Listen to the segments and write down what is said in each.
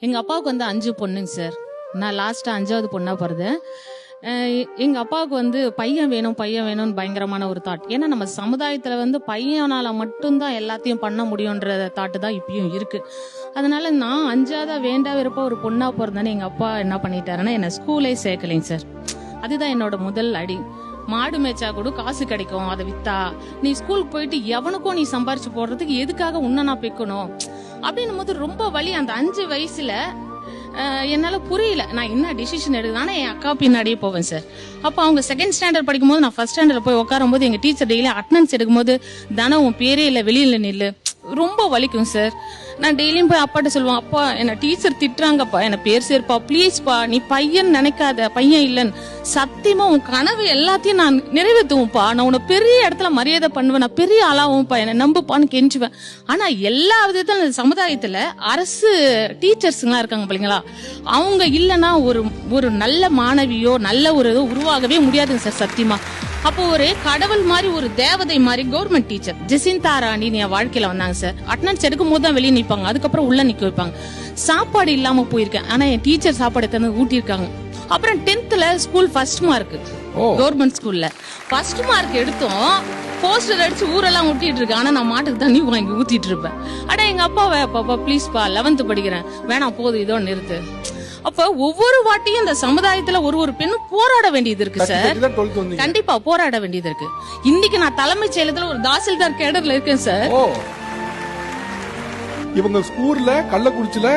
எங்க அப்பாவுக்கு வந்து 5 பொண்ணுங்க சார். நான் லாஸ்டா 5வது பொண்ணா பிறந்தேன். எங்க அப்பாவுக்கு வந்து பையன் வேணும்னு பயங்கரமான ஒரு தாட். ஏன்னா நம்ம சமுதாயத்துல வந்து பையனால மட்டும்தான் எல்லாத்தையும் பண்ண முடியும்ன்ற தாட்டு தான் இப்பயும் இருக்கு. அதனால நான் 5ஆவதா வேண்டா விருப்ப ஒரு பொண்ணா பிறந்தேன்னு எங்க அப்பா என்ன பண்ணிட்டாருன்னா என்ன ஸ்கூலே சேர்க்கலைங்க சார். அதுதான் என்னோட முதல் அடி. மாடு மேய்ச்சா கூட காசு கிடைக்கும், அதை வித்தா நீ ஸ்கூலுக்கு போயிட்டு எவனுக்கும் நீ சம்பாரிச்சு போடுறதுக்கு எதுக்காக உன்னை நான் பெக்கணும் அப்படின்னும் போது ரொம்ப வலி. அந்த 5 வயசுல என்னால புரியல நான் என்ன டிசிஷன் எடுக்குதானா என் அக்கா பின்னாடியே போவேன் சார். அப்ப அவங்க 2nd ஸ்டாண்டர்ட் படிக்கும் போது நான் 1st ஸ்டாண்டர்ட் போய் உட்காரும் போது எங்க டீச்சர் டெய்லி அட்டெண்டன்ஸ் எடுக்கும் போது தானே உன் பேரே இல்ல வெளியில நில்லு, ரொம்ப வலிக்கும் சார். நான் டெய்லியும் போய் அப்பாட்ட சொல்லுவேன், அப்பா என்ன டீச்சர் திட்டுறாங்கப்பா, என்ன பேர் சேர்ப்பா ப்ளீஸ்பா, நீ பையன் நினைக்காத, பையன் இல்லன்னு சத்தியமா உன் கனவு எல்லாத்தையும் நான் நிறைவேற்றுவேன்ப்பா, நான் உன்னை பெரிய இடத்துல மரியாதை பண்ணுவேன், நான் பெரிய ஆளாவும்ப்பா, என்ன நம்புப்பான்னு கெஞ்சுவேன். ஆனா எல்லா விதத்துல சமுதாயத்துல அரசு டீச்சர்ஸுங்களா இருக்காங்க பிள்ளைங்களா, அவங்க இல்லைன்னா ஒரு நல்ல மாணவியோ நல்ல ஒரு உருவாகவே முடியாதுங்க சார் சத்தியமா. அப்போ ஒரு கடவுள் மாதிரி ஒரு தேவதை மாதிரி கவர்மெண்ட் டீச்சர் ஜெசிந்தா ராணி என் வாழ்க்கையில வந்தாங்க சார். அட்டெண்டன்ஸ் எடுக்கும் போது தான் வெளியே நிப்பாங்க, அதுக்கப்புறம் உள்ள நிக்க வைப்பாங்க. சாப்பாடு இல்லாம போயிருக்கேன், ஆனா என் டீச்சர் சாப்பாடு எடுத்து ஊட்டி இருக்காங்க. அப்புறம் 10th school 1st mark government ஸ்கூல்ல 1st மார்க் எடுத்தோம். போஸ்டர் அடிச்சு ஊரெல்லாம் ஊட்டிட்டு இருக்கேன், ஆனா நான் மாட்டுக்கு தண்ணி வாங்கி ஊத்திட்டு இருப்பேன். ஆனா எங்க அப்பாவை பாப்பா ப்ளீஸ்பா 11th படிக்கிறேன், வேணாம் போதும் இதோ நிறுத்து. அப்ப ஒவ்வொரு வாட்டியும் இந்த சமுதாயத்துல ஒரு பெண்ணும் போராட வேண்டியது இருக்கு சார். கண்டிப்பா போராட வேண்டியது இருக்கு. இன்னைக்கு நான் தலைமைச் செயலத்துல ஒரு தாசில்தார் கேடர்ல இருக்கேன் சார். இவங்க ஸ்கூல்ல கள்ளக்குறிச்சியில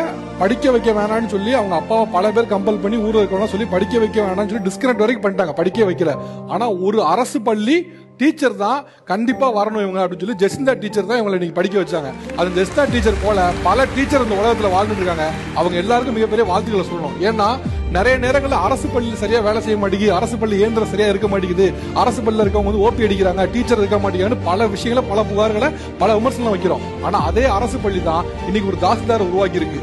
படிக்க வைக்க வேணாம்னு சொல்லி அவங்க அப்பாவை பல பேர் கம்பல் பண்ணி ஊர்ல இருக்கணும் சொல்லி படிக்க வைக்க வேணாம்னு சொல்லி டிஸ்கனெக்ட் வரைக்கும் பண்ணிட்டாங்க, படிக்க வைக்கல. ஆனா ஒரு அரசு பள்ளி டீச்சர் தான் கண்டிப்பா வரணும் இவங்க அப்படின்னு சொல்லி ஜெசிந்தா டீச்சர் தான் இவங்களை இன்னைக்கு படிக்க வச்சாங்க. அது ஜெசிந்தா டீச்சர் போல பல டீச்சர் இந்த உலகத்துல வாழ்ந்துட்டு இருக்காங்க. அவங்க எல்லாருக்கும் மிகப்பெரிய வாழ்த்துக்களை சொல்லணும். ஏன்னா நிறைய நேரங்களில் அரசு பள்ளியில் சரியா வேலை செய்ய மாட்டேங்குது, அரசு பள்ளி இயந்திரம் சரியா இருக்க மாட்டேங்குது, அரசு பள்ளியில் இருக்கவங்க வந்து ஓபி அடிக்கிறாங்க, டீச்சர் இருக்க மாட்டேங்குதுன்னு பல விஷயங்களை பல புகார்களை பல விமர்சனம் வைக்கிறோம். ஆனா அதே அரசு பள்ளி தான் இன்னைக்கு ஒரு தாசில்தார் உருவாக்கி இருக்கு.